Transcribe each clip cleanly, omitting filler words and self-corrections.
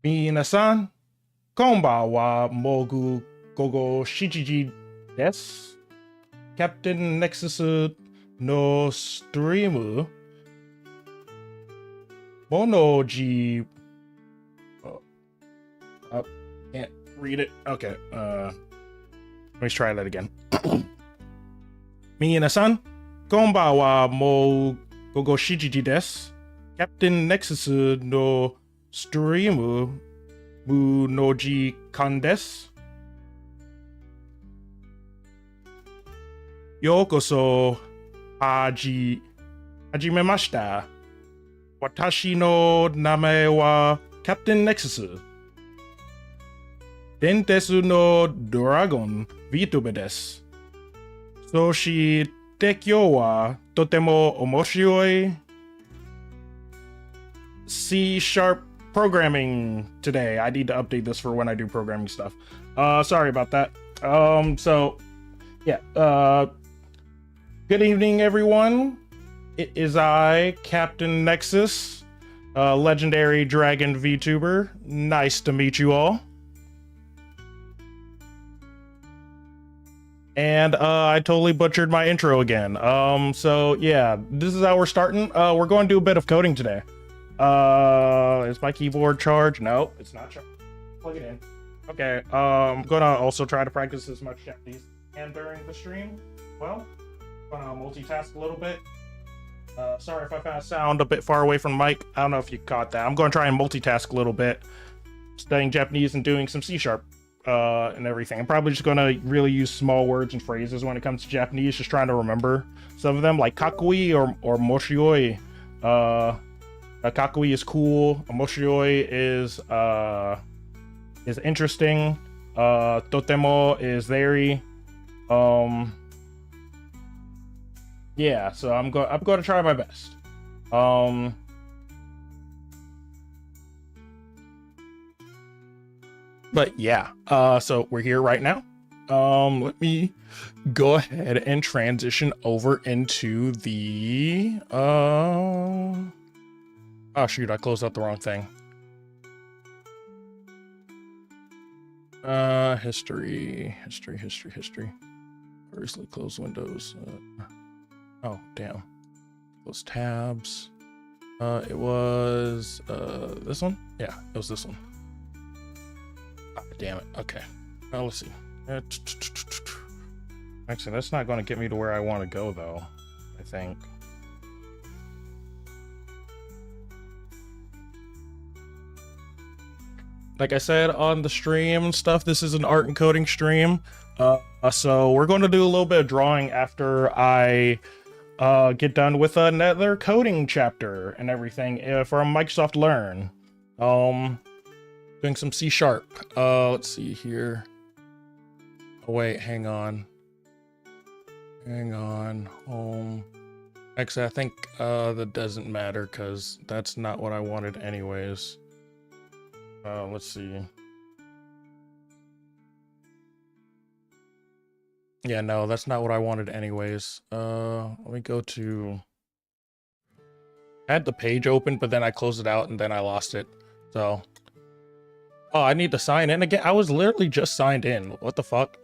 Minasan, konbanwa, mogu gogo shichiji desu. KaptainNexus no stream mono G. I can't read it. Okay. Let me try that again. Minasan, konbanwa, mo gogo shichiji desu. KaptainNexus no stream mu no ji kan desu. Yokoso hajimemashita. Watashi no name wa KaptainNexus. Dentesu no Dragon Vtuber desu. Soshi tekyo wa totemo omoshiroi. C# programming today. I need to update this for when I do programming stuff. Sorry about that. So yeah, good evening, everyone. It is I, KaptainNexus, legendary Dragon Vtuber. Nice to meet you all. And I totally butchered my intro again. So yeah, this is how we're starting. We're going to do a bit of coding today. Is my keyboard charged? No, it's not charged. Plug it in. Okay, I'm gonna also try to practice as much Japanese and during the stream. Well, gonna multitask a little bit. Sorry if I kind of sound a bit far away from the mic. I don't know if you caught that. I'm gonna try and multitask a little bit, studying Japanese and doing some C# and everything. I'm probably just gonna really use small words and phrases when it comes to Japanese, just trying to remember some of them, like kakui or moshioi. Kakui is cool. Moshioi is interesting. Totemo is very. Yeah, so I'm going to try my best. But yeah, so we're here right now. Let me go ahead and transition over into the oh shoot, I closed out the wrong thing. History. Firstly, close windows. Oh, damn. Close tabs. It was this one? Yeah, it was this one. Ah, damn it. Okay. Well, let's see. Actually, that's not going to get me to where I want to go, though, I think. Like I said on the stream and stuff, this is an art and coding stream. So we're going to do a little bit of drawing after I get done with another coding chapter and everything from Microsoft Learn. Doing some C#. Let's see here. Oh wait, hang on. Actually, I think that doesn't matter because that's not what I wanted anyways. Let's see. Yeah, no, that's not what I wanted anyways. Let me go to... I had the page open, but then I closed it out and then I lost it. So... Oh, I need to sign in again? I was literally just signed in. What the fuck?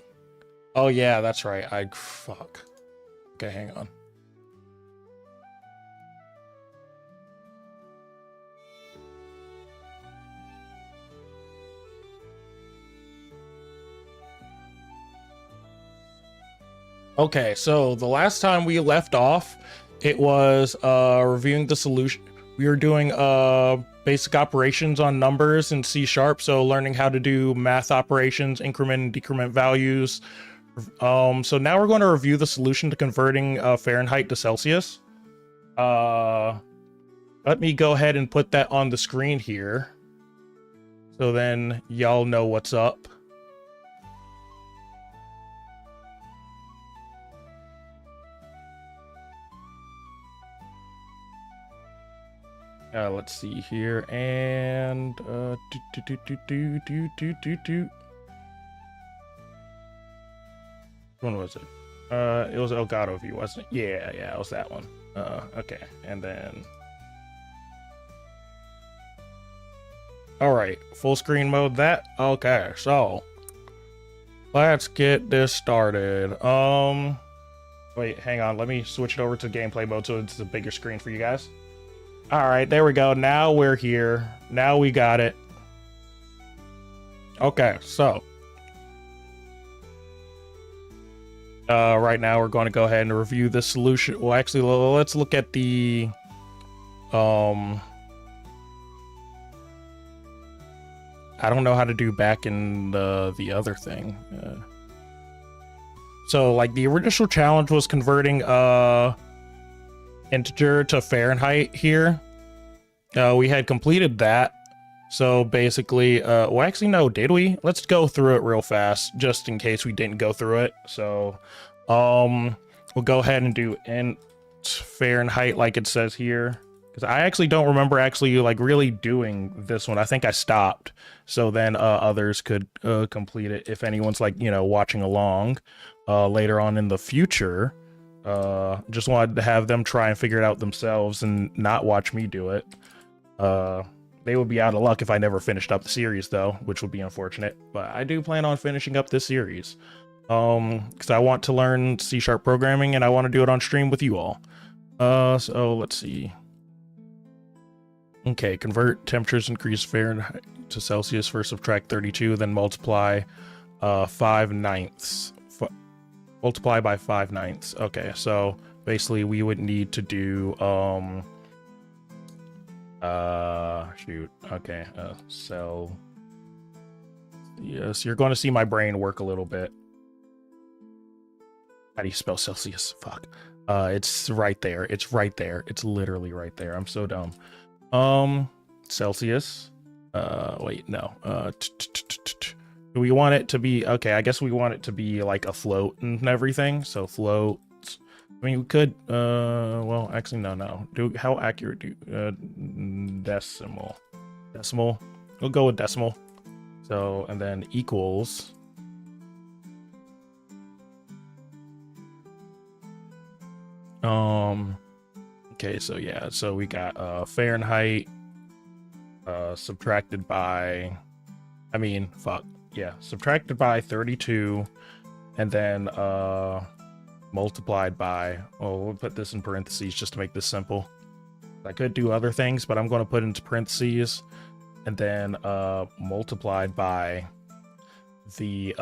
Oh yeah, that's right. Fuck. Okay, hang on. Okay, so the last time we left off, it was reviewing the solution. We were doing basic operations on numbers in C#, so learning how to do math operations, increment and decrement values. So now we're going to review the solution to converting Fahrenheit to Celsius. Let me go ahead and put that on the screen here, so then y'all know what's up. Let's see here, and when was it? It was Elgato View, wasn't it? Yeah, it was that one. Okay, and then All right, full screen mode that. Okay, so let's get this started. Wait, hang on. Let me switch it over to gameplay mode so it's a bigger screen for you guys. All right, there we go. Now we're here. Now we got it. Okay, so right now we're going to go ahead and review the solution. Well, actually, let's look at the I don't know how to do back in the other thing. So like the initial challenge was converting integer to Fahrenheit here. We had completed that. So basically, well, actually, no, did we? Let's go through it real fast, just in case we didn't go through it. So, we'll go ahead and do int Fahrenheit like it says here. Because I actually don't remember actually like really doing this one. I think I stopped. So then others could complete it if anyone's like, you know, watching along later on in the future. Just wanted to have them try and figure it out themselves and not watch me do it. They would be out of luck if I never finished up the series though, which would be unfortunate. But I do plan on finishing up this series. Because I want to learn C# programming and I want to do it on stream with you all. So let's see. Okay, convert temperatures, increase Fahrenheit to Celsius, first subtract 32, then multiply 5/9. Multiply by 5/9. Okay, so basically we would need to do shoot. Okay, so yes, you're going to see my brain work a little bit. How do you spell Celsius? Fuck. It's right there. It's right there. It's literally right there. I'm so dumb. Celsius. Wait, no. Do we want it to be okay? I guess we want it to be like a float and everything. So float. I mean, we could. Well, actually, no. How accurate do? Decimal. Decimal. We'll go with decimal. So and then equals. Okay, so yeah, so we got Fahrenheit subtracted by, I mean, fuck, yeah, subtracted by 32, and then multiplied by, oh, we'll put this in parentheses just to make this simple. I could do other things, but I'm going to put into parentheses, and then multiplied by the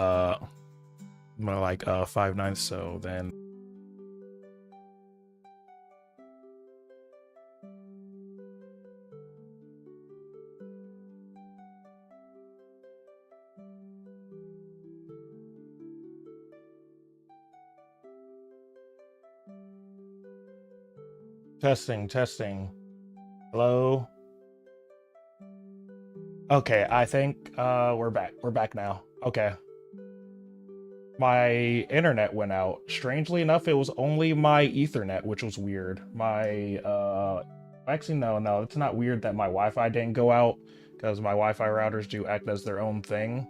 more like 5/9, so then testing. Hello. Okay, I think we're back now. Okay, my internet went out. Strangely enough, it was only my Ethernet, which was weird. My actually no, it's not weird that my Wi-Fi didn't go out, because my Wi-Fi routers do act as their own thing.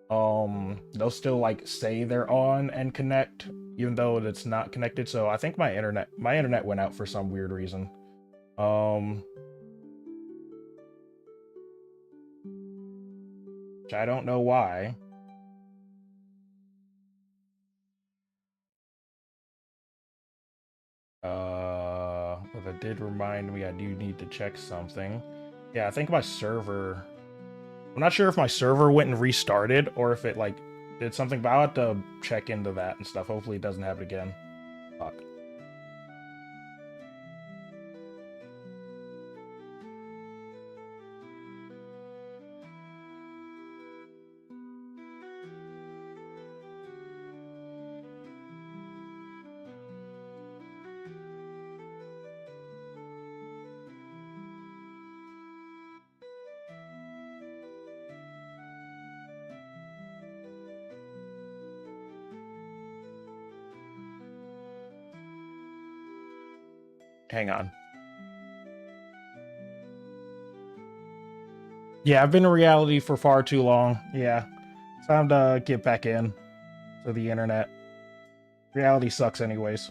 They'll still like say they're on and connect even though it's not connected. So I think my internet went out for some weird reason. Which I don't know why. But that did remind me I do need to check something. Yeah, I think my server, I'm not sure if my server went and restarted or if it like did something, but I'll have to check into that and stuff. Hopefully it doesn't happen again. Fuck. Hang on. Yeah, I've been in reality for far too long. Yeah. It's time to get back in to the internet. Reality sucks anyways.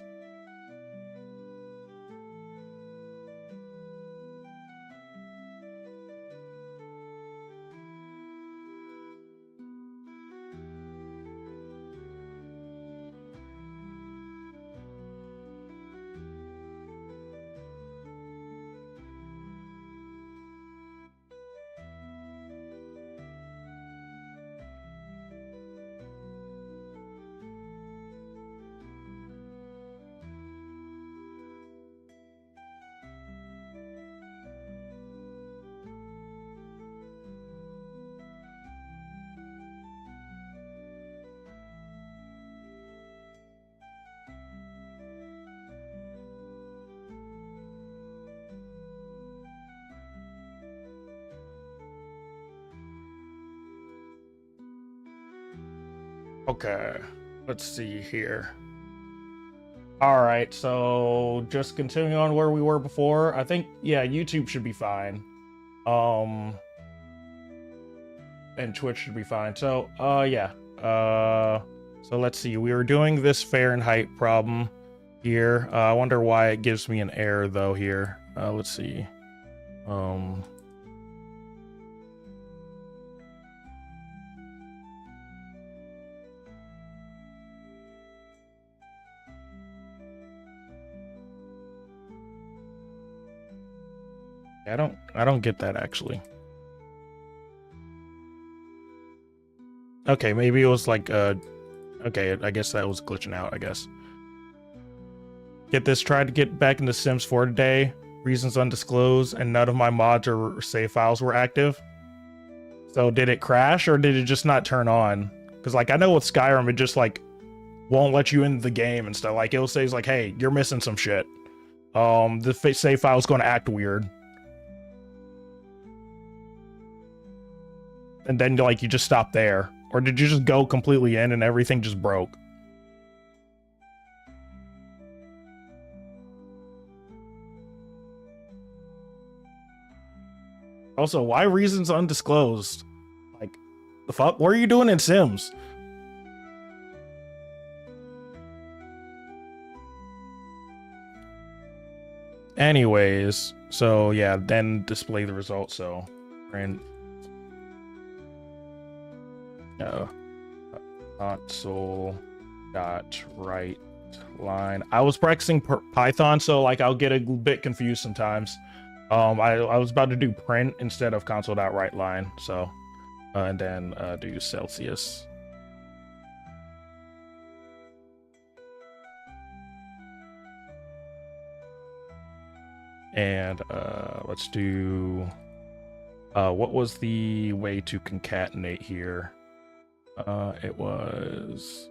Okay, let's see here. All right, so just continuing on where we were before, I think, yeah, YouTube should be fine. And Twitch should be fine. So, yeah. So let's see. We were doing this Fahrenheit problem here. I wonder why it gives me an error though here. Let's see. I don't get that actually. Okay, maybe it was like okay, I guess that was glitching out, I guess. Get this, tried to get back into Sims 4 today. Reasons undisclosed, and none of my mods or save files were active. So did it crash or did it just not turn on? Because like I know with Skyrim it just like won't let you in the game and stuff. Like it'll say like, hey, you're missing some shit. The save file is going to act weird. And then like you just stop there. Or did you just go completely in and everything just broke? Also, why reasons undisclosed? Like, the fuck? What are you doing in Sims? Anyways, so yeah, then display the results. So, print. Console dot write line. I was practicing Python, so like I'll get a bit confused sometimes. I was about to do print instead of console dot write line. So, and then do Celsius. And let's do. What was the way to concatenate here? It was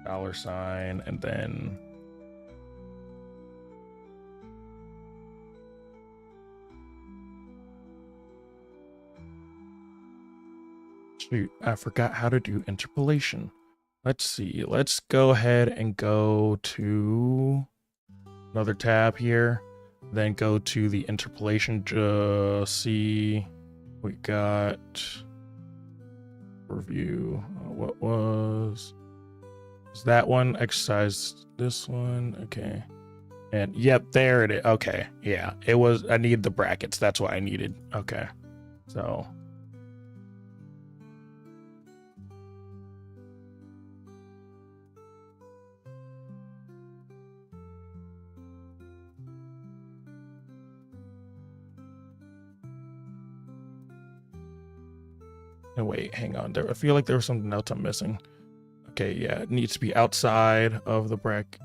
$, and then shoot, I forgot how to do interpolation. Let's see. Let's go ahead and go to another tab here, then go to the interpolation. See, we got review. What was that one? Exercise this one. Okay. And yep, there it is. Okay. Yeah, it was. I need the brackets. That's what I needed. Okay. So. Oh, wait, hang on. I feel like there was something else I'm missing. Okay, yeah, it needs to be outside of the bracket.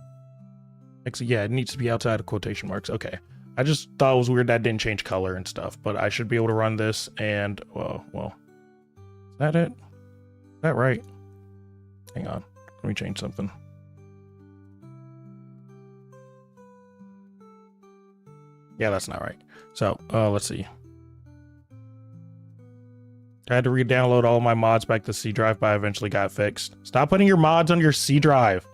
Actually, yeah, it needs to be outside of quotation marks. Okay. I just thought it was weird that didn't change color and stuff, but I should be able to run this and, well, is that it? Is that right? Hang on. Let me change something. Yeah, that's not right. So, let's see. I had to re-download all my mods back to C drive, but I eventually got fixed. Stop putting your mods on your C drive.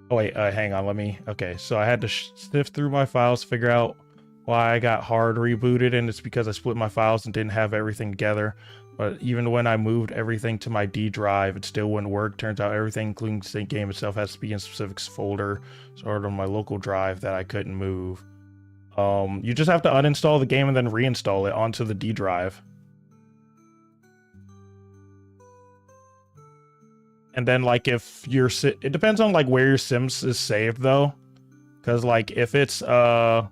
Oh wait, hang on, okay, so I had to sift through my files, figure out why I got hard rebooted, and it's because I split my files and didn't have everything together. But even when I moved everything to my D drive, it still wouldn't work. Turns out everything, including the game itself, has to be in a specific folder, sort of on my local drive that I couldn't move. You just have to uninstall the game and then reinstall it onto the D drive. And then like if you're it depends on like where your Sims is saved though, because like if it's are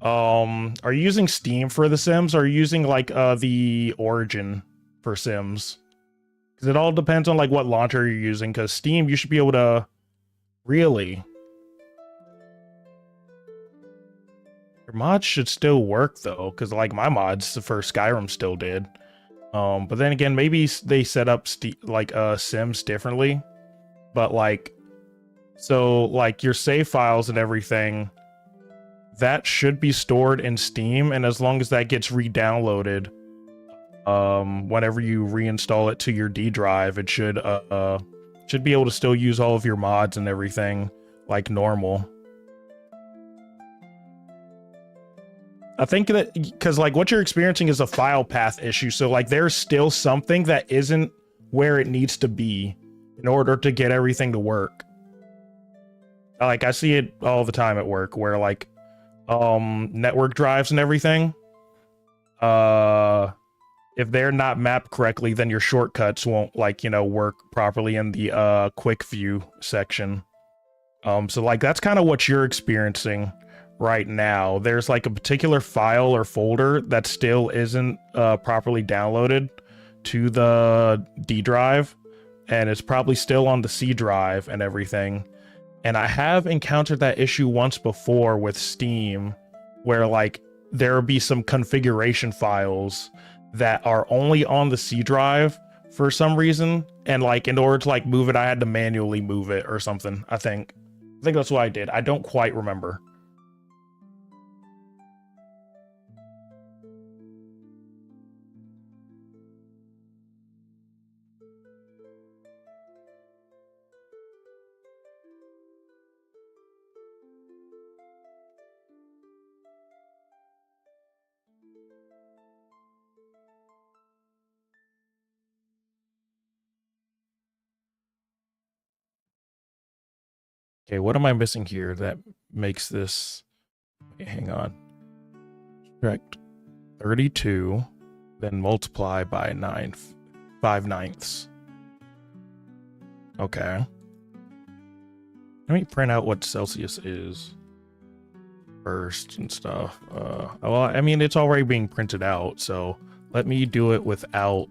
you using Steam for the Sims, or are you using like the Origin for Sims? Because it all depends on like what launcher you're using, because Steam you should be able to really, your mods should still work though, because like my mods for Skyrim still did. But then again, maybe they set up Sims differently, but like, so like your save files and everything, that should be stored in Steam, and as long as that gets re-downloaded, whenever you reinstall it to your D drive, it should be able to still use all of your mods and everything like normal. I think that because like what you're experiencing is a file path issue. So like there's still something that isn't where it needs to be in order to get everything to work. Like I see it all the time at work where like network drives and everything, if they're not mapped correctly, then your shortcuts won't like, you know, work properly in the quick view section. So like that's kind of what you're experiencing right now. There's like a particular file or folder that still isn't properly downloaded to the D drive, and it's probably still on the C drive and everything. And I have encountered that issue once before with Steam, where like there will be some configuration files that are only on the C drive for some reason, and like in order to like move it, I had to manually move it or something. I think that's what I did. I don't quite remember. Okay, what am I missing here that makes this... Hang on. Subtract 32, then multiply by 5/9. Okay. Let me print out what Celsius is first and stuff. Well, I mean, it's already being printed out, so let me do it without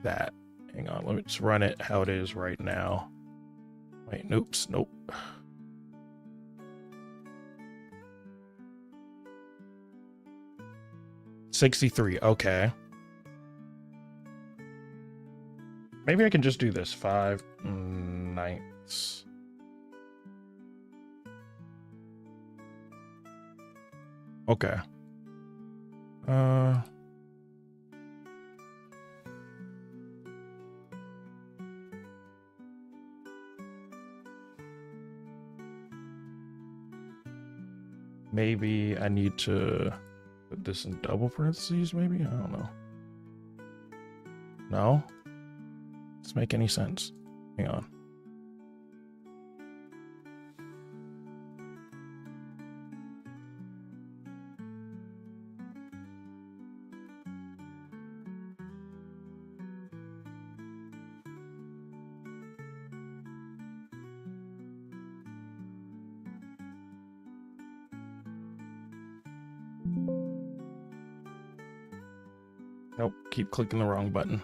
that. Hang on, let me just run it how it is right now. Wait, nope. 63, okay. Maybe I can just do this, 5/9. Okay. Maybe I need to put this in double parentheses, maybe? I don't know. No? Doesn't make any sense. Hang on. Nope, keep clicking the wrong button.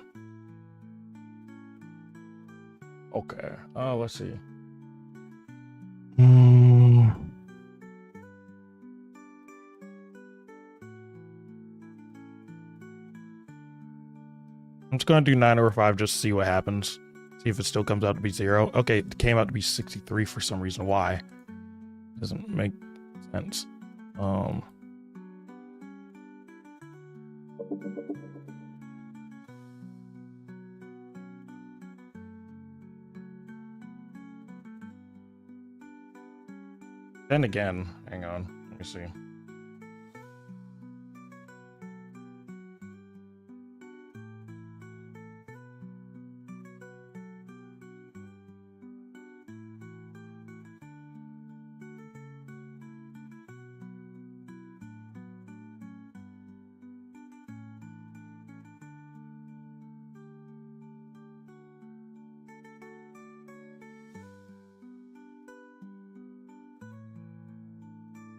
Okay, let's see. I'm just gonna do 9 over 5 just to see what happens. See if it still comes out to be 0. Okay, it came out to be 63 for some reason. Why? Doesn't make sense. Then again, hang on, let me see.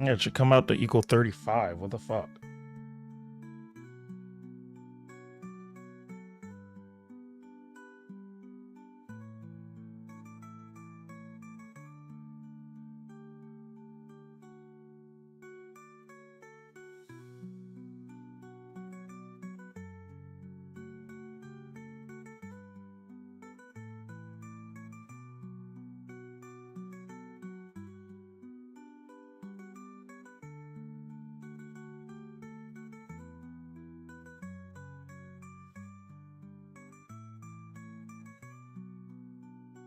Yeah, it should come out to equal 35. What the fuck?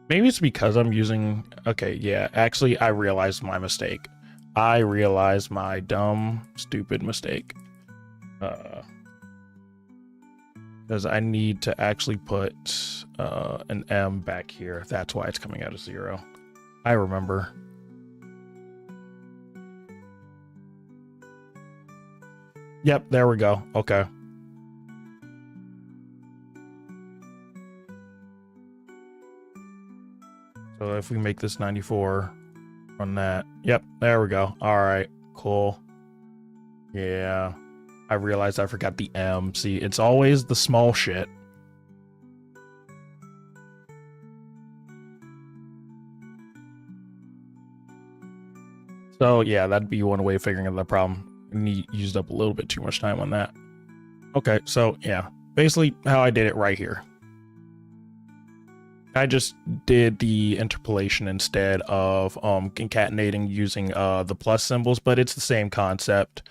Maybe it's because I'm using, okay, yeah, actually I realized my mistake. I realized my dumb, stupid mistake. Because I need to actually put an M back here. That's why it's coming out of 0. I remember. Yep, there we go. Okay. So if we make this 94 on that. Yep, there we go. All right, cool. Yeah. I realized I forgot the M. See, it's always the small shit. So yeah, that'd be one way of figuring out the problem. Used up a little bit too much time on that. Okay, so yeah, basically how I did it right here. I just did the interpolation instead of concatenating using the plus symbols, but it's the same concept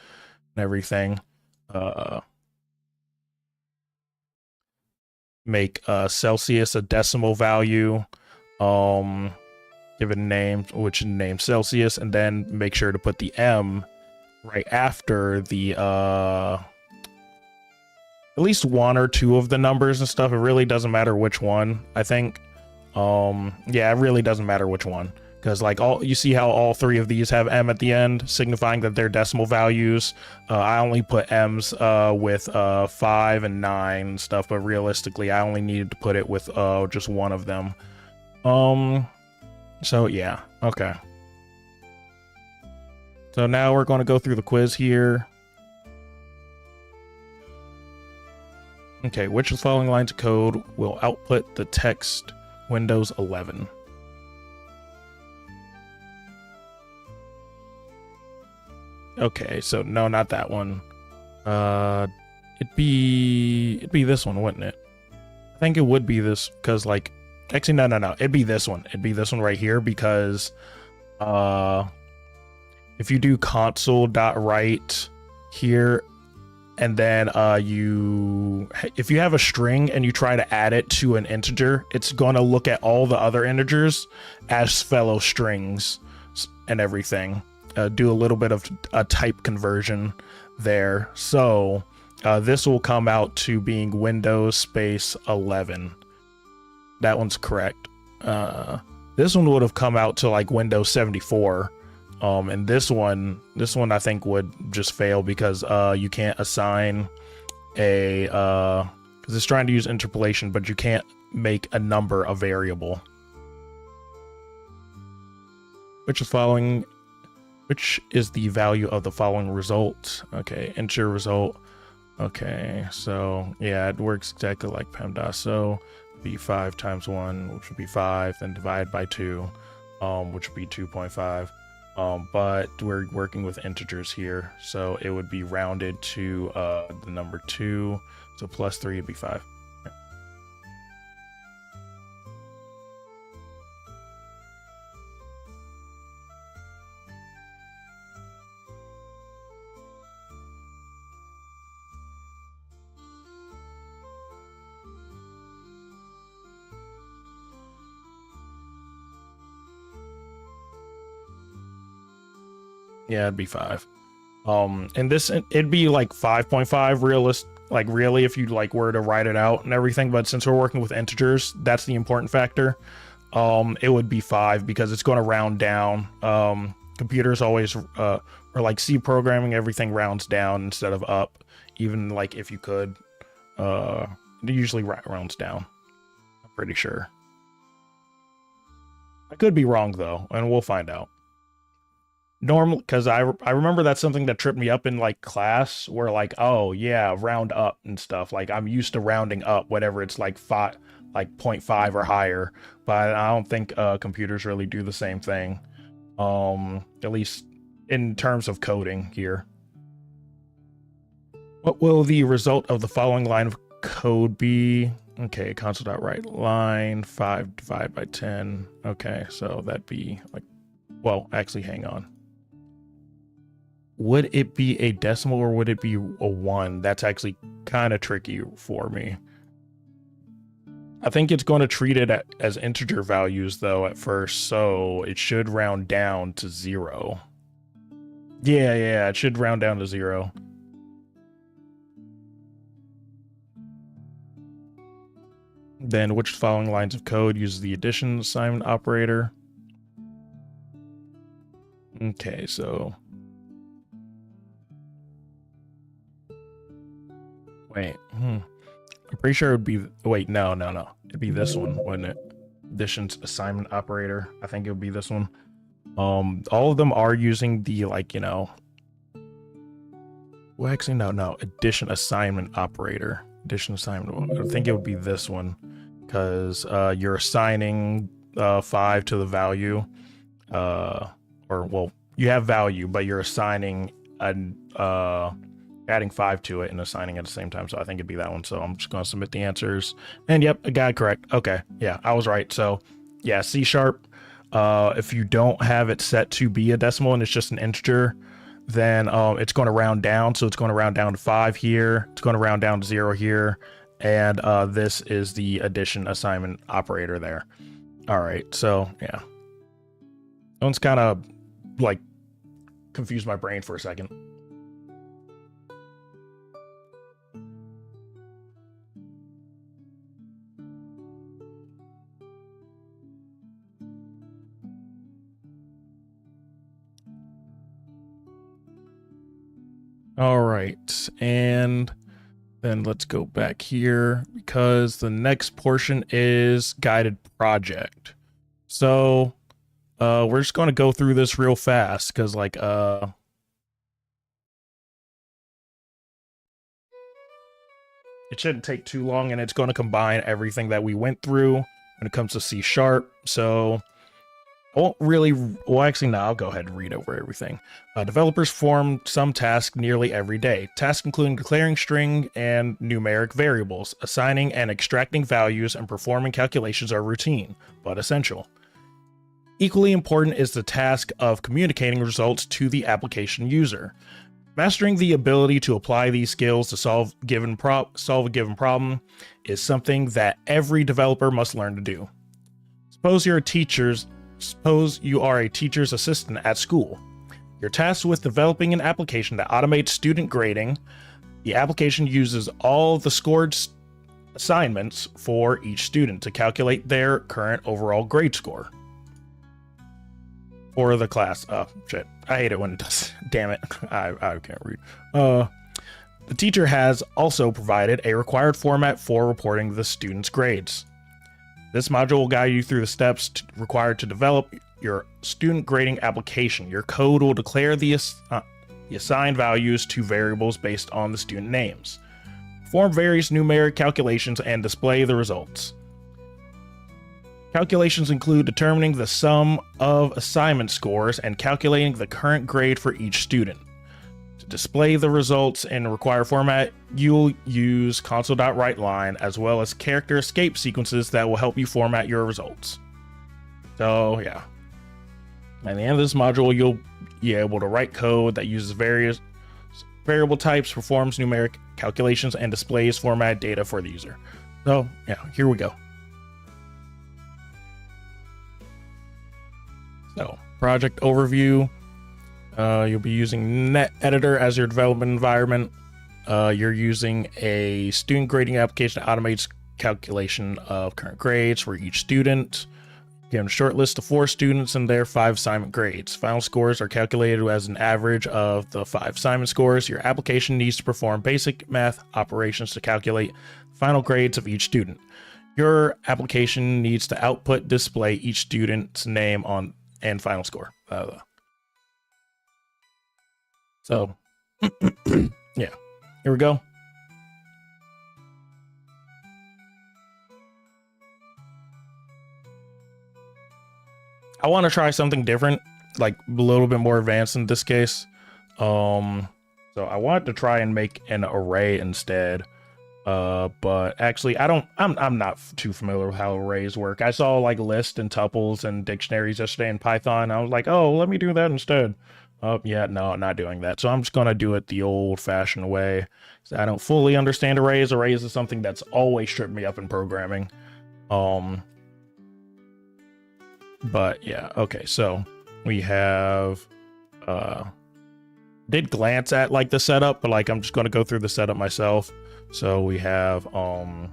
and everything. Make Celsius a decimal value, give it a name, which is named Celsius, and then make sure to put the M right after the at least one or two of the numbers and stuff. It really doesn't matter which one, I think. Yeah, it really doesn't matter which one, because like you see how all three of these have M at the end, signifying that they're decimal values. I only put M's with 5 and 9 and stuff, but realistically I only needed to put it with just one of them. So yeah, okay. So now we're going to go through the quiz here. Okay, which of the following lines of code will output the text Windows 11? Okay, so no, not that one. It'd be this one, wouldn't it? I think it would be this, because like, actually no, it'd be this one. It'd be this one right here, because if you do console.write here, and then if you have a string and you try to add it to an integer, it's going to look at all the other integers as fellow strings and everything. Do a little bit of a type conversion there. So this will come out to being Windows space 11. That one's correct. This one would have come out to like Windows 74. And this one I think would just fail, because you can't assign a because it's trying to use interpolation, but you can't make a number a variable. Which is the value of the following result? Okay, integer result. Okay, so yeah, it works exactly like PEMDAS. So be 5 times 1, which would be 5, then divide by 2, which would be 2.5. But we're working with integers here, so it would be rounded to the number 2, so plus 3 would be 5. Yeah, it'd be 5. And this, it'd be like 5.5 realist, like really, if you like were to write it out and everything. But since we're working with integers, that's the important factor. It would be 5 because it's going to round down. Computers always, or like C programming, everything rounds down instead of up. Even like if you could, it usually rounds down. I'm pretty sure. I could be wrong though, and we'll find out. Normally, because I remember that's something that tripped me up in like class, where like, oh yeah, round up and stuff. Like I'm used to rounding up whenever it's like 0.5 or higher, but I don't think computers really do the same thing. At least in terms of coding here. What will the result of the following line of code be? Okay, console.write line 5 divided by 10. Okay, so that'd be like, well, actually, hang on. Would it be a decimal or would it be a 1? That's actually kind of tricky for me. I think it's going to treat it as integer values though at first, so it should round down to 0. Yeah, it should round down to 0. Then which following lines of code uses the addition assignment operator? Okay, so wait, I'm pretty sure it would be, wait, no. It'd be this one, wouldn't it? Additions assignment operator. I think it would be this one. All of them are using the, like, you know, well, actually, no, addition assignment operator. Addition assignment. I think it would be this one because you're assigning 5 to the value, or well, you have value, but you're assigning adding 5 to it and assigning at the same time. So I think it'd be that one. So I'm just going to submit the answers. And yep, I got it correct. Okay, yeah, I was right. So yeah, C#. If you don't have it set to be a decimal and it's just an integer, then it's going to round down. So it's going to round down to 5 here. It's going to round down to 0 here. And this is the addition assignment operator there. All right, so yeah. That one's kind of like confused my brain for a second. All right, and then let's go back here because the next portion is guided project. So we're just going to go through this real fast because like it shouldn't take too long, and it's going to combine everything that we went through when it comes to C#. So I won't really, well, actually, no, I'll go ahead and read over everything. Developers form some tasks nearly every day. Tasks including declaring string and numeric variables, assigning and extracting values, and performing calculations are routine, but essential. Equally important is the task of communicating results to the application user. Mastering the ability to apply these skills to solve a given problem is something that every developer must learn to do. Suppose you are a teacher's assistant at school. You're tasked with developing an application that automates student grading. The application uses all the scored assignments for each student to calculate their current overall grade score for the class. Oh, shit. I hate it when it does. Damn it. I can't read. The teacher has also provided a required format for reporting the student's grades. This module will guide you through the steps required to develop your student grading application. Your code will declare the assigned values to variables based on the student names, perform various numeric calculations, and display the results. Calculations include determining the sum of assignment scores and calculating the current grade for each student. To display the results in a required format, you'll use console.writeLine as well as character escape sequences that will help you format your results. So yeah, at the end of this module, you'll be able to write code that uses various variable types, performs numeric calculations, and displays format data for the user. So yeah, here we go. So project overview. You'll be using Net Editor as your development environment. You're using a student grading application that automates calculation of current grades for each student. Given a short list of 4 students and their 5 assignment grades. Final scores are calculated as an average of the 5 assignment scores. Your application needs to perform basic math operations to calculate final grades of each student. Your application needs to output display each student's name on and final score. So, yeah, here we go. I want to try something different, like a little bit more advanced in this case. So I wanted to try and make an array instead. But actually I'm not too familiar with how arrays work. I saw like lists and tuples and dictionaries yesterday in Python. I was like, oh, let me do that instead. Oh yeah, no, not doing that. So I'm just gonna do it the old fashioned way. I don't fully understand arrays. Arrays is something that's always tripped me up in programming. But yeah, okay, so we have did glance at like the setup, but like I'm just going to go through the setup myself. So we have I'm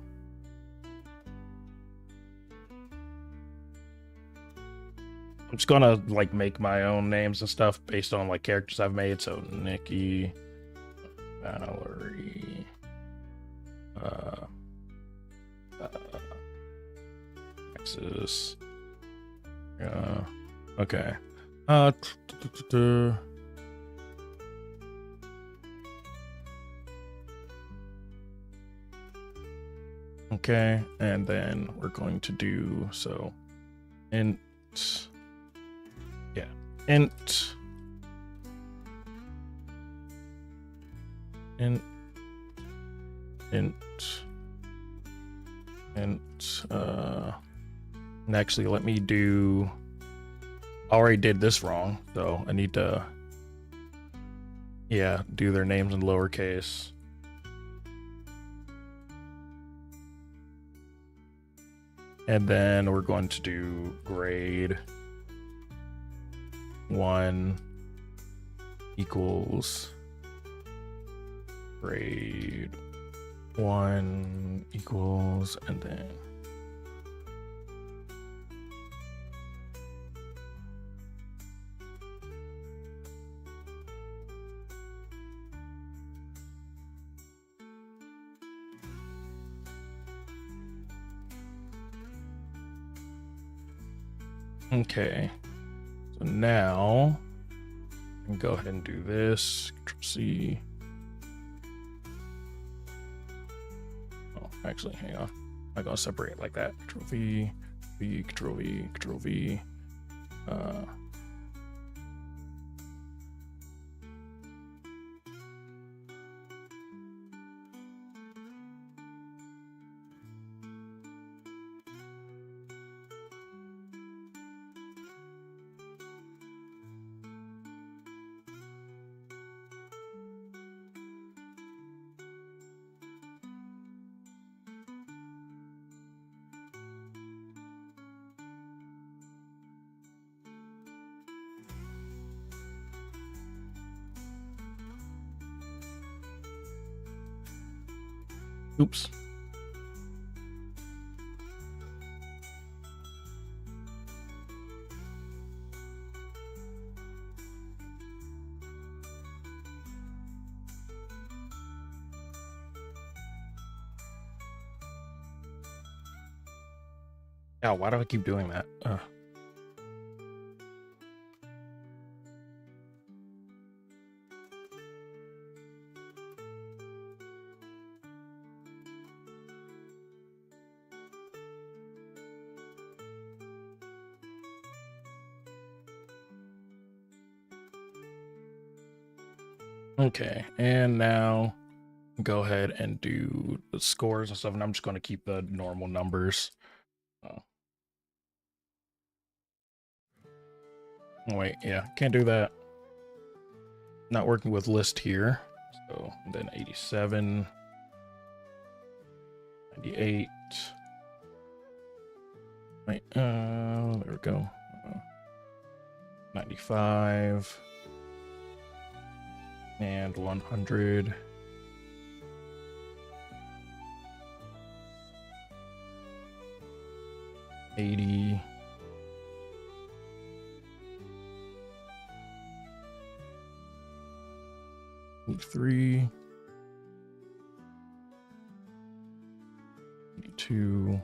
just gonna like make my own names and stuff based on like characters I've made. So Nikki, Valerie, Nexus. Okay. Okay, and then we're going to do so int, yeah, int, int, int, int, and actually let me do, I already did this wrong, so I need to, yeah, do their names in lowercase. And then we're going to do grade 1 equals grade 1 equals, and then okay, so now I can go ahead and do this. Control C. Oh, actually, hang on. I'm gonna separate it like that. Control V, V, Control V, Control V. Oops. Yeah, why do I keep doing that? Okay, and now go ahead and do the scores and stuff, and I'm just going to keep the normal numbers. Oh, wait, yeah, can't do that. Not working with list here. So then 87, 98. Wait, there we go. 95. And 100. $80. 83. 82.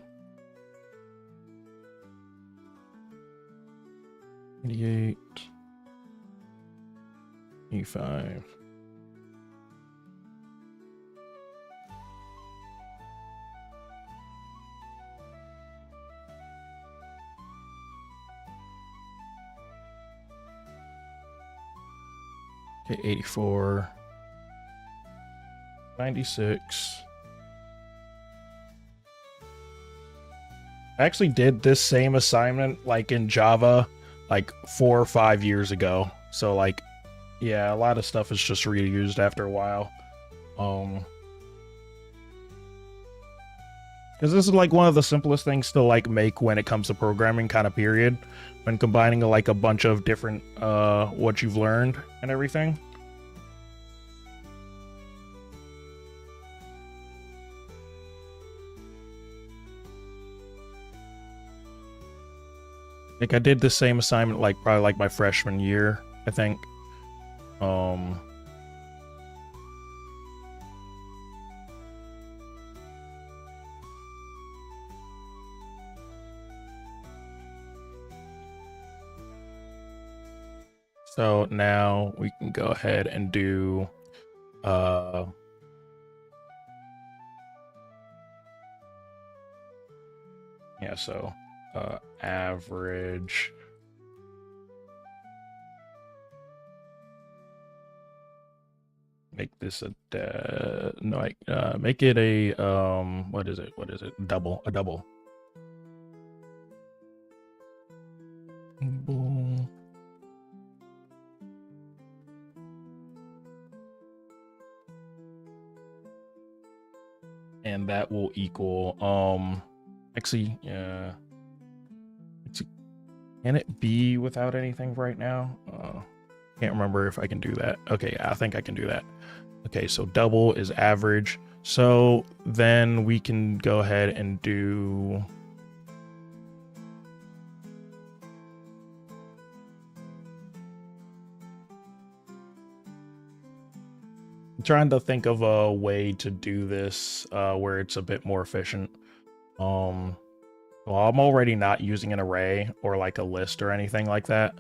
88. 85. Okay, 84, 96. I actually did this same assignment like in Java like 4 or 5 years ago. So like, yeah, a lot of stuff is just reused after a while. Because this is like one of the simplest things to like make when it comes to programming, kind of period, when combining like a bunch of different what you've learned and everything. Like I did the same assignment like probably like my freshman year, I think. So now we can go ahead and do yeah, so average make this a no, make it a what is it double, a double. And that will equal actually can it be without anything right now? Can't remember if I can do that. Okay, I think I can do that. Okay, so double is average. So then we can go ahead and do I'm trying to think of a way to do this where it's a bit more efficient. Well, I'm already not using an array or like a list or anything like that.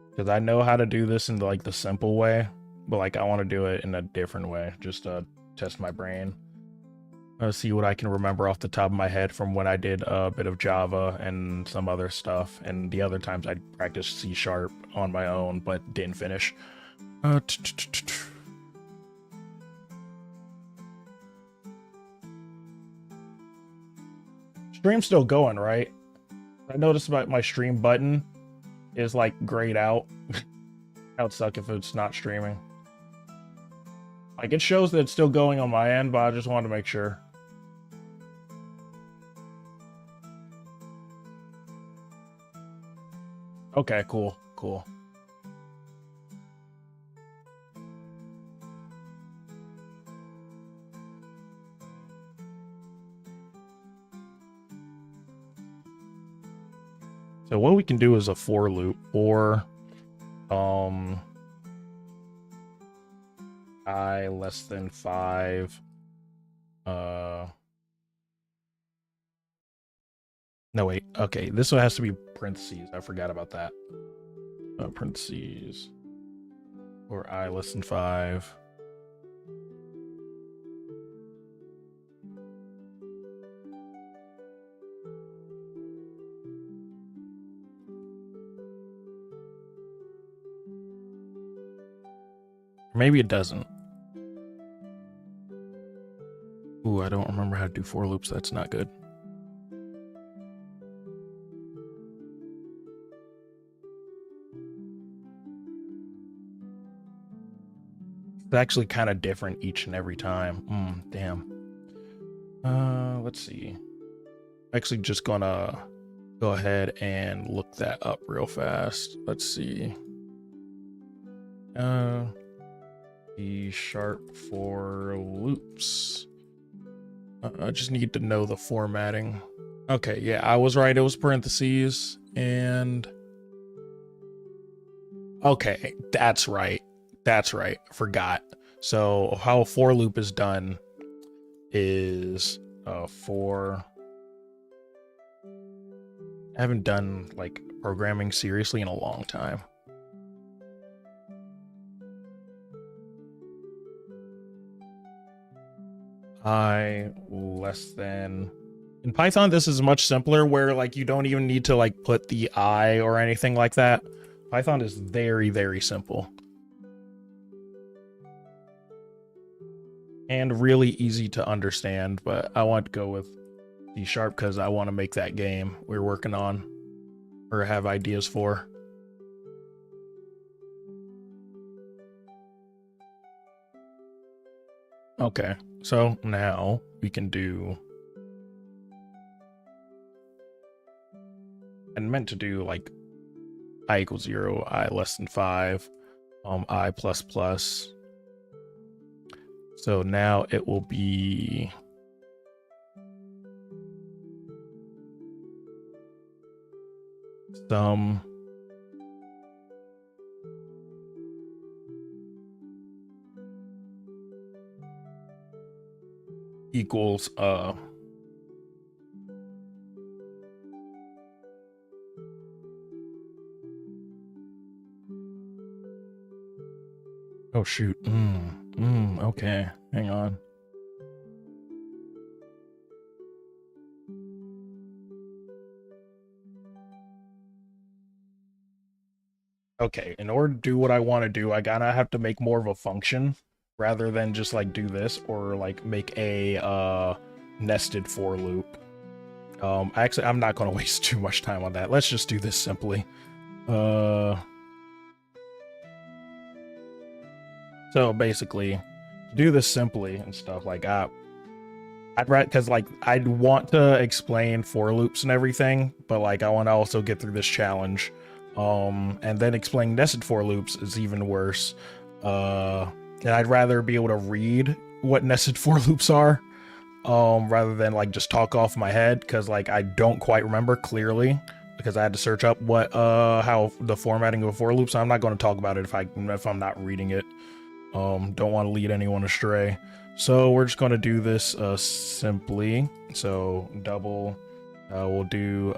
Because I know how to do this in like the simple way, but like I want to do it in a different way, just to test my brain. See what I can remember off the top of my head from when I did a bit of Java and some other stuff, and the other times I practiced C# on my own but didn't finish. Stream's still going, right? I noticed about my stream button is like grayed out. That would suck if it's not streaming. Like it shows that it's still going on my end, but I just wanted to make sure. Okay, cool. So what we can do is a for loop, or I less than 5. No, wait. Okay, this one has to be parentheses. I forgot about that. Parentheses. Or I less than 5. Maybe it doesn't. Ooh, I don't remember how to do for loops. That's not good. It's actually kind of different each and every time. Damn. Let's see. Actually just gonna go ahead and look that up real fast. Let's see. C# for loops. I just need to know the formatting. Okay, yeah, I was right. It was parentheses and okay, that's right. Forgot. So how a for loop is done is for. I haven't done like programming seriously in a long time. I less than. In Python, this is much simpler where like you don't even need to like put the I or anything like that. Python is very, very simple. And really easy to understand, but I want to go with C# because I want to make that game we're working on or have ideas for. Okay, so now we can do, and meant to do like I equals 0, I less than 5, I plus plus. So now it will be some equals oh shoot. Okay, hang on. Okay, in order to do what I want to do, I gotta have to make more of a function rather than just like do this or like make a nested for loop. Actually, I'm not gonna waste too much time on that. Let's just do this simply. So basically, to do this simply and stuff like I'd write, because like I'd want to explain for loops and everything, but like I want to also get through this challenge. And then explaining nested for loops is even worse. And I'd rather be able to read what nested for loops are, rather than like just talk off my head, because like I don't quite remember clearly because I had to search up what how the formatting of a for loop. So I'm not going to talk about it if I'm not reading it. Don't want to lead anyone astray. So we're just going to do this simply. So double, we'll do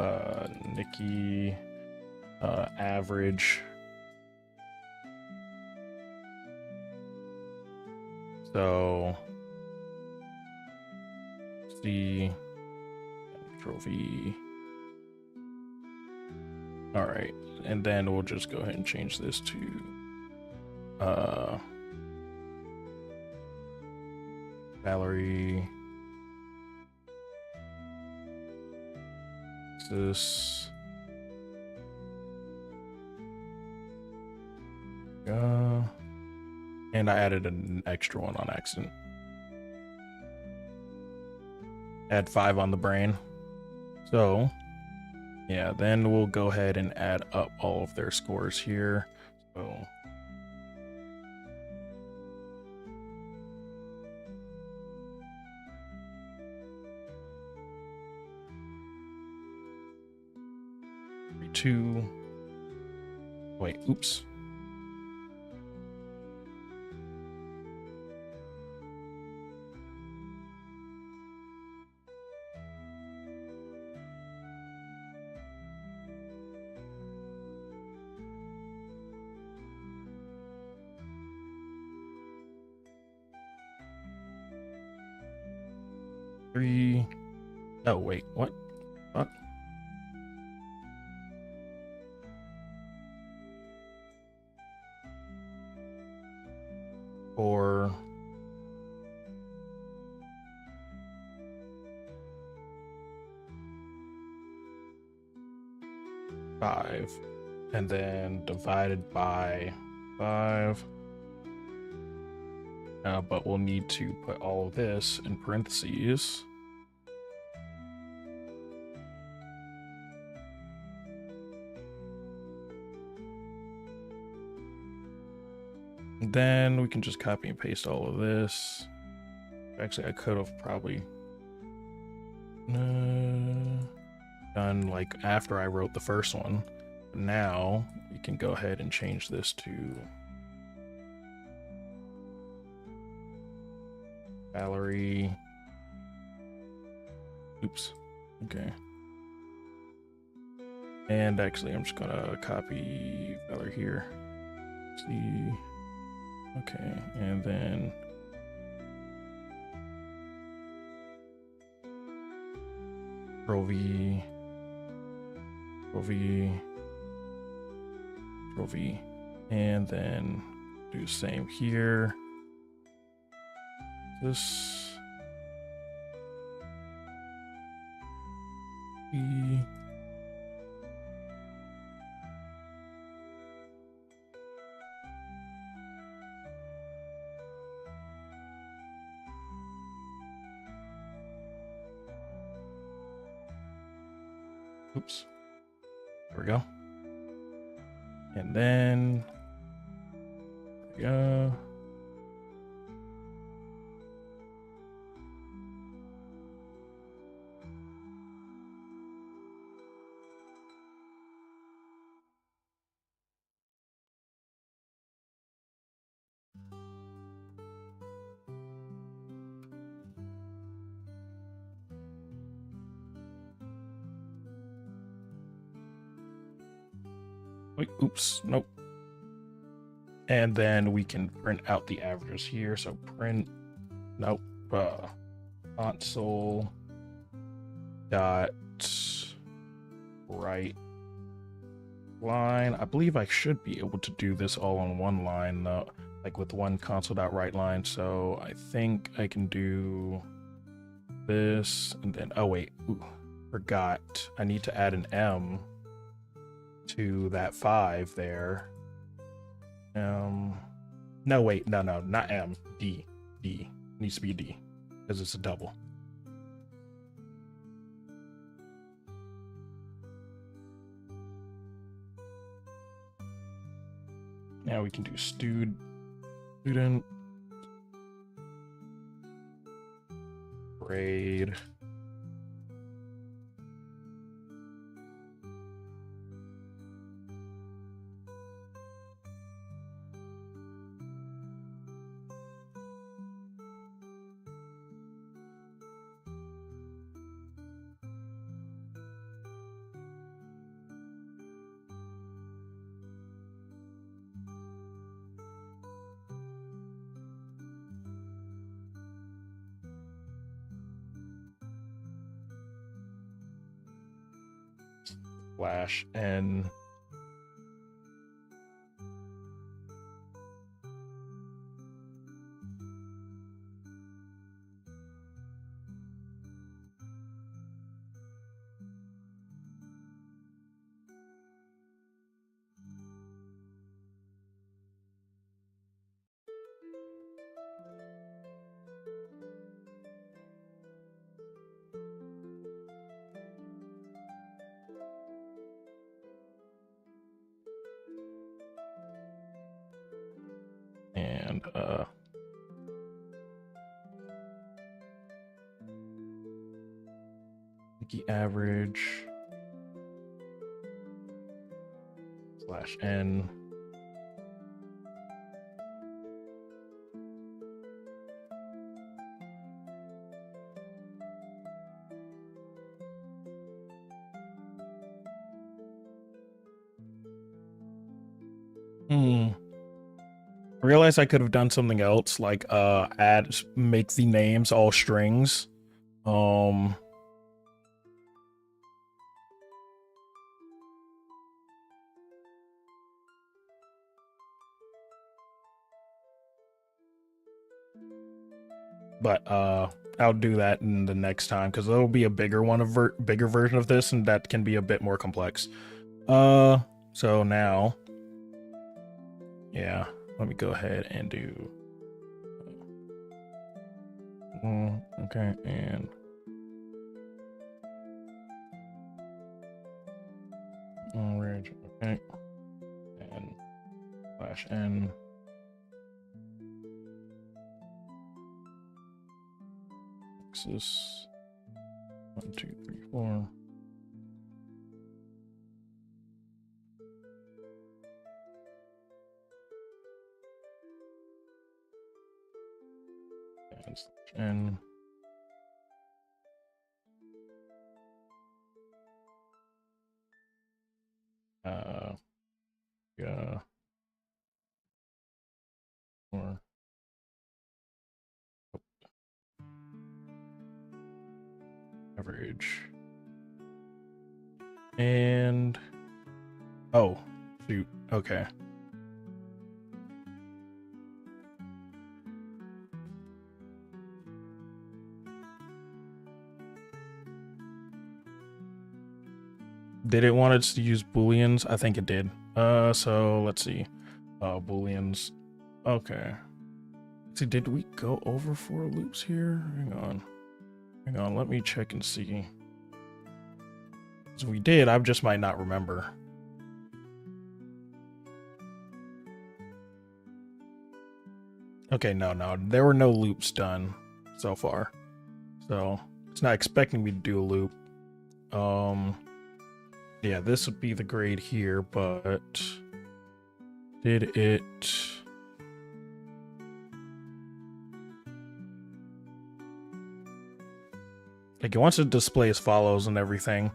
Nikki average. So C Control V. All right, and then we'll just go ahead and change this to Valerie. This and I added an extra one on accident. Add 5 on the brain. So yeah, then we'll go ahead and add up all of their scores here. So two. Wait, oops. Three. Oh wait, what? Fuck. 4. 5, and then divided by 5. But we'll need to put all of this in parentheses. Then we can just copy and paste all of this. Actually, I could have probably done like after I wrote the first one. Now we can go ahead and change this to Valerie. Oops. Okay. And actually, I'm just gonna copy Valerie here. See. Okay, and then Control V, Control V, Control V, and then do the same here. This E. Oops. There we go. And then, there we go. Wait, oops, nope. And then we can print out the averages here. So print, nope, console dot right line. I believe I should be able to do this all on one line though, like with one console dot right line. So I think I can do this and then, oh wait, ooh, forgot. I need to add an M to that 5 there. No wait, no, not M, D needs to be D because it's a double. Now we can do student grade. Slash N. And wiki average slash N. I realized I could have done something else, like make the names all strings. But I'll do that in the next time because there will be a bigger version of this, and that can be a bit more complex. So now, yeah, let me go ahead and do. Okay, and orange. Okay, and slash N. Nexus 1, 2, 3, 4. And slash N. Yeah. Or average. And oh, shoot. Okay. Did it want us to use booleans? I think it did. So let's see. Booleans. Okay. See, did we go over for loops here? Hang on. Let me check and see. If we did, I just might not remember. Okay, no, there were no loops done so far, so it's not expecting me to do a loop. Yeah, this would be the grade here, but did it? Like, it wants to display as follows and everything.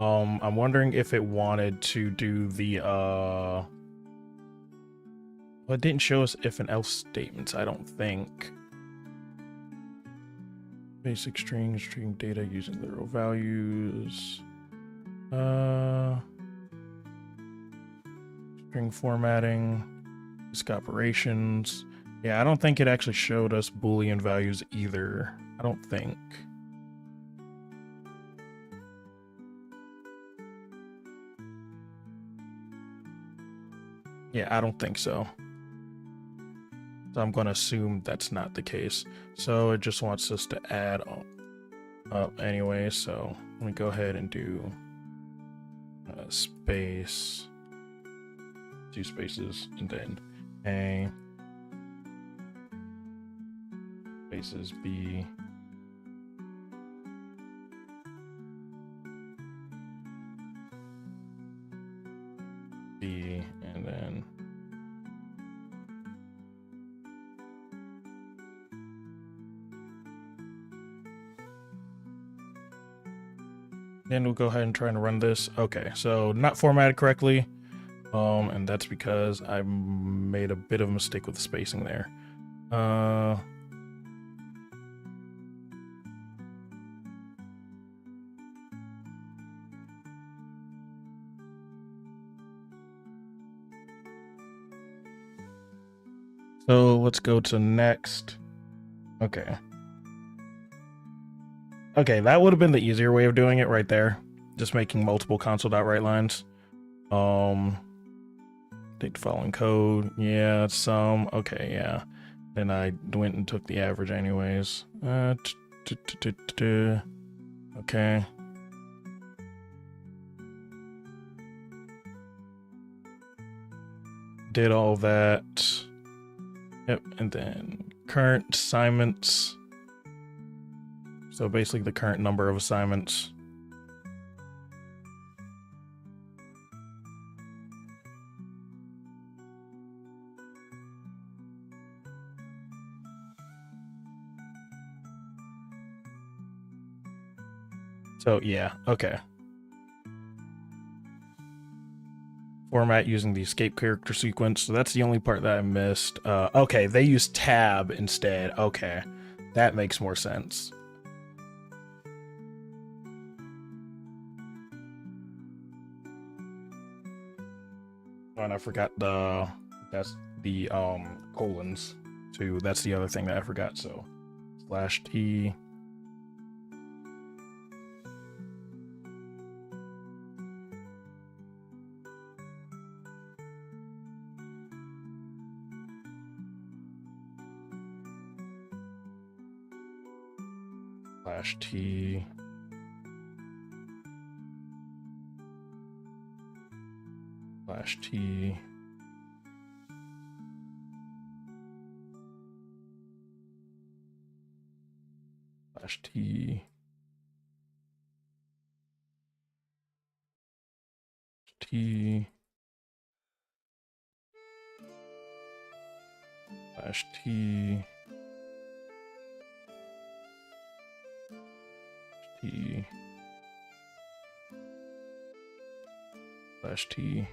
I'm wondering if it wanted to do the well, it didn't show us if and else statements, I don't think. Basic string data using literal values. String formatting, disk operations. Yeah, I don't think it actually showed us Boolean values either. I don't think. Yeah, I don't think so. So I'm going to assume that's not the case. So it just wants us to add up anyway. So let me go ahead and do space, 2 spaces, and then A, spaces B, B, and then we'll go ahead and try and run this. Okay, so not formatted correctly, and that's because I made a bit of a mistake with the spacing there. So let's go to next. Okay. Okay, that would have been the easier way of doing it right there. Just making multiple console.write lines. Take the following code. Yeah, some. Okay, yeah. Then I went and took the average anyways. Okay. Did all that. Yep, and then current assignments. So basically the current number of assignments. So yeah, okay. Format using the escape character sequence. So that's the only part that I missed. Okay, they use tab instead. Okay, that makes more sense. Oh, and I forgot that's the colons too. That's the other thing that I forgot. So /t. /t. /t. /t. T /t. T /t.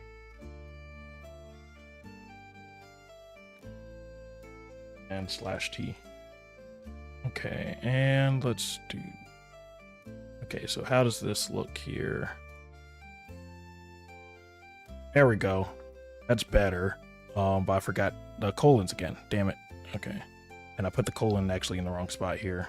And /t. Okay, and let's do. Okay, so how does this look here? There we go. That's better. But I forgot the colons again. Damn it. Okay. And I put the colon actually in the wrong spot here.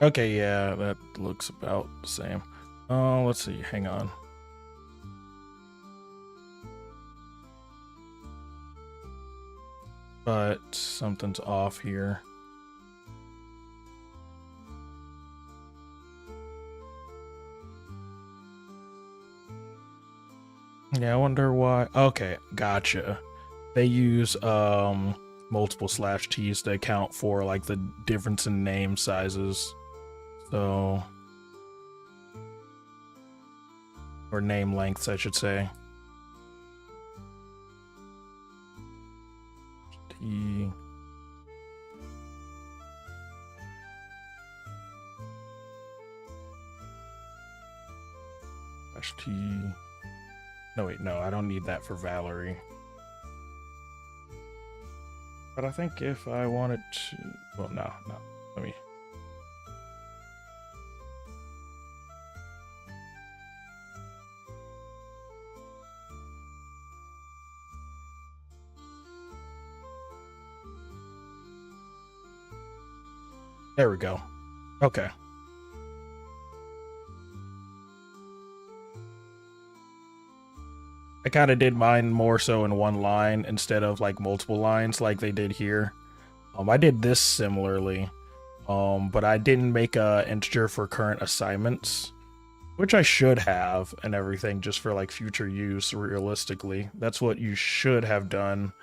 Okay, yeah, that looks about the same. Let's see, hang on. But something's off here. Yeah, I wonder why. Okay, gotcha. They use multiple /t's to account for like the difference in name sizes. So, or name lengths, I should say. T. /t. No, wait, no, I don't need that for Valerie. But I think if I wanted to, well, no, let me. There we go. Okay. I kind of did mine more so in one line instead of like multiple lines like they did here. I did this similarly, but I didn't make a integer for current assignments, which I should have and everything just for like future use realistically. That's what you should have done.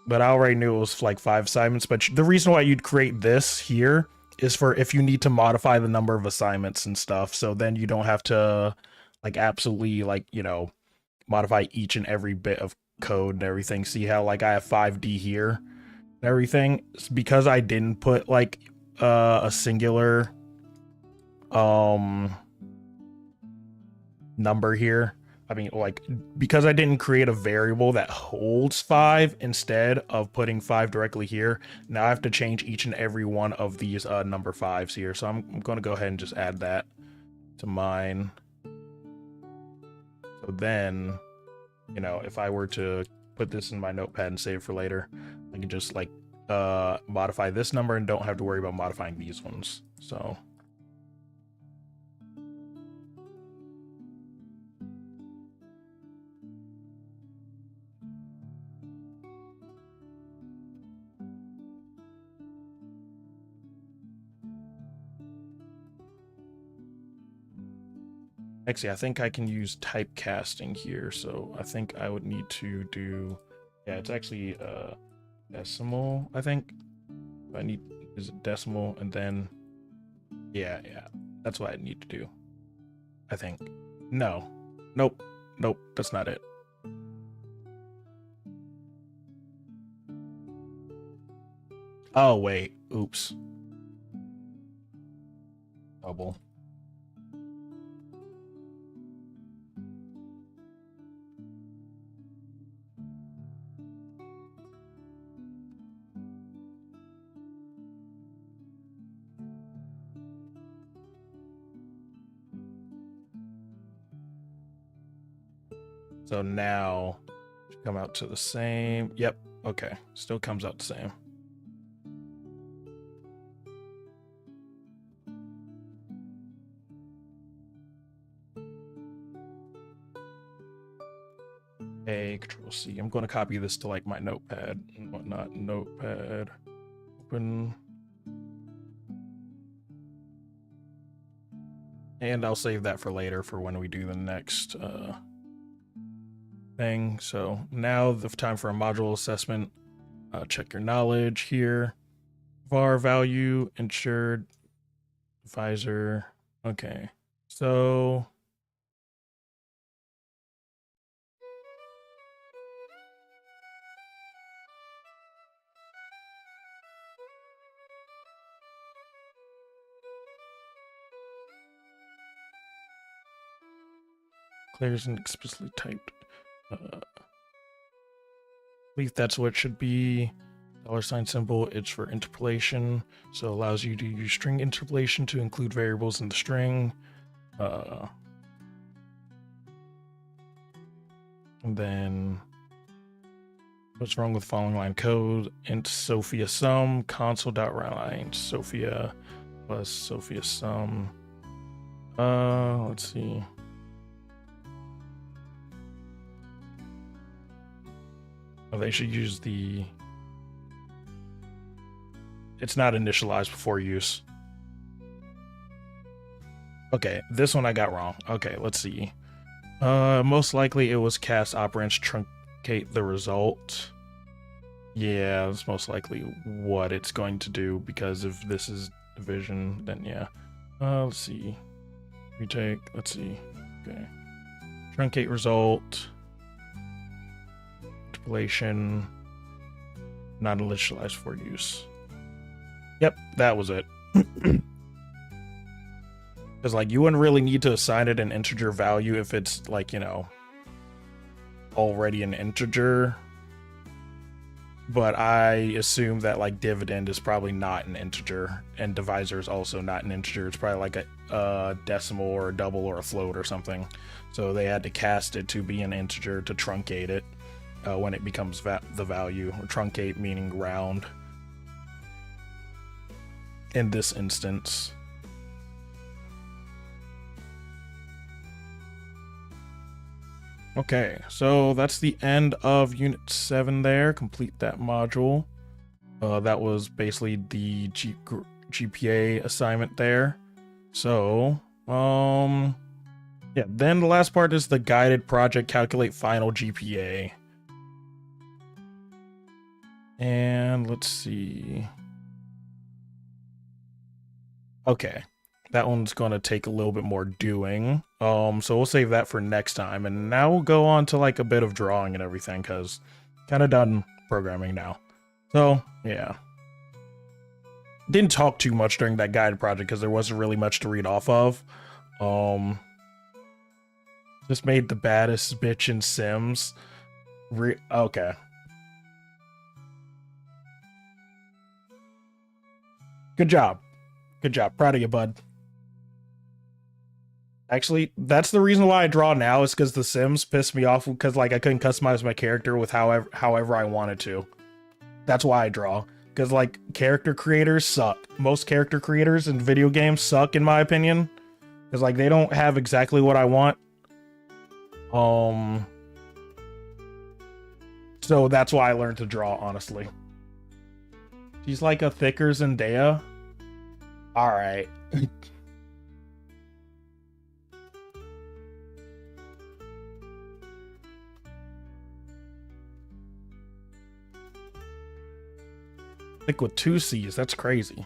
But I already knew it was like 5 assignments, but the reason why you'd create this here is for if you need to modify the number of assignments and stuff, so then you don't have to like absolutely like, you know, modify each and every bit of code and everything. See how like I have 5D here and everything? It's because I didn't put like a singular number here. I mean, like, because I didn't create a variable that holds 5 instead of putting 5 directly here, now I have to change each and every one of these number 5s here. So I'm going to go ahead and just add that to mine. So then, you know, if I were to put this in my notepad and save for later, I can just like modify this number and don't have to worry about modifying these ones. So actually, I think I can use typecasting here. So I think I would need to do, yeah, it's actually decimal, I think. I need, is it decimal? And then, yeah, that's what I need to do, I think. No, nope, that's not it. Oh, wait, oops. Double. So now should come out to the same. Yep. Okay. Still comes out the same. A Control C. I'm going to copy this to like my notepad and whatnot. Notepad. Open. And I'll save that for later for when we do the next thing. So now the time for a module assessment. Check your knowledge here. var value ensured visor. Okay, so clears and explicitly typed. I believe that's what it should be. $sign symbol, it's for interpolation, so allows you to use string interpolation to include variables in the string. And then What's wrong with following line code? Int Sophia sum console.write Sophia plus Sophia sum. Let's see. Oh, they should use the. It's not initialized before use. Okay, this one I got wrong. Okay, let's see. Most likely it was cast operands truncate the result. Yeah, that's most likely what it's going to do, because if this is division, then yeah. Let's see. Retake, let's see. Okay. Truncate result. Interpolation. Not initialized for use. Yep, that was it. Because, like, you wouldn't really need to assign it an integer value if it's, like, you know, already an integer. But I assume that, like, dividend is probably not an integer, and divisor is also not an integer. It's probably like a decimal or a double or a float or something. So they had to cast it to be an integer to truncate it when it becomes the value. Or truncate meaning round in this instance. Okay, so that's the end of Unit 7 there. Complete that module. That was basically the GPA assignment there. So, yeah, then the last part is the guided project calculate final GPA. And let's see. Okay. That one's going to take a little bit more doing. So we'll save that for next time. And now we'll go on to like a bit of drawing and everything, because kind of done programming now. So, yeah. Didn't talk too much during that guided project because there wasn't really much to read off of. Just made the baddest bitch in Sims. Okay. Good job. Good job. Proud of you, bud. Actually, that's the reason why I draw now, is because The Sims pissed me off, because like I couldn't customize my character with however I wanted to. That's why I draw. Because like character creators suck. Most character creators in video games suck, in my opinion. Because like they don't have exactly what I want. So that's why I learned to draw, honestly. She's like a thicker Zendaya. Alright. Thick with 2 C's, that's crazy.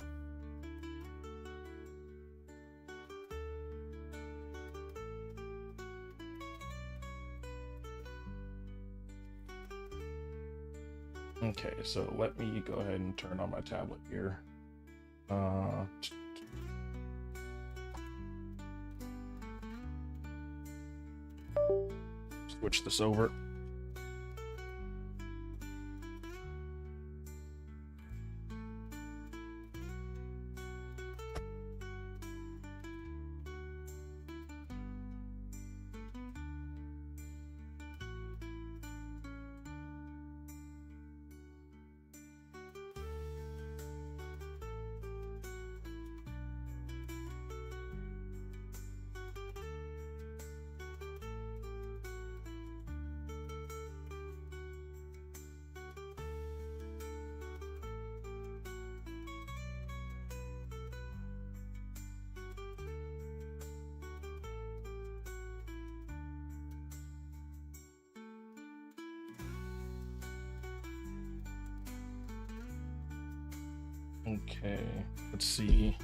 Okay, so let me go ahead and turn on my tablet here. Switch this over. Okay, let's see.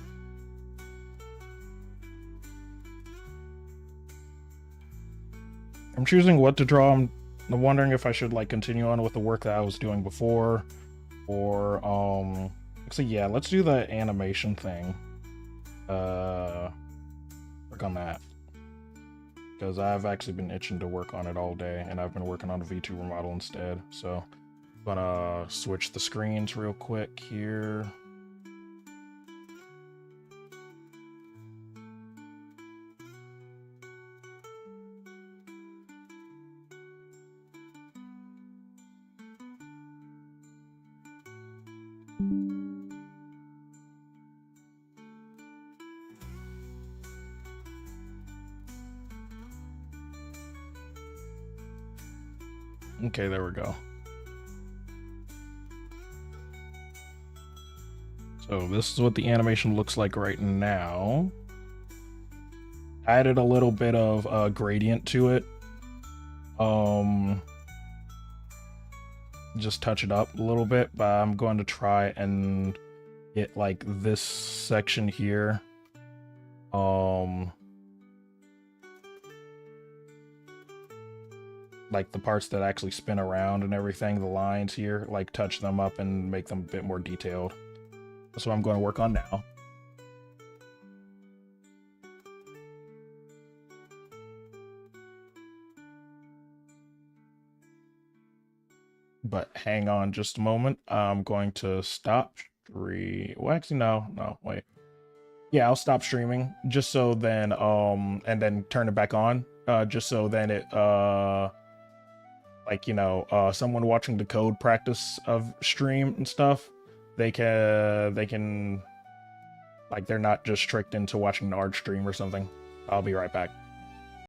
I'm choosing what to draw. I'm wondering if I should like continue on with the work that I was doing before, or actually, yeah, let's do the animation thing. Work on that, because I've actually been itching to work on it all day, and I've been working on a VTuber model instead. So I'm gonna switch the screens real quick here. Okay, there we go. So this is what the animation looks like right now. Added a little bit of gradient to it. Just touch it up a little bit, but I'm going to try and get like this section here. Like the parts that actually spin around and everything, the lines here, like touch them up and make them a bit more detailed. That's what I'm going to work on now. But hang on just a moment. I'm going to stop stream. Well, actually, no, wait. Yeah, I'll stop streaming just so then, and then turn it back on. Just so then it, like, you know, someone watching the code practice of stream and stuff, they can, like, they're not just tricked into watching an art stream or something. I'll be right back.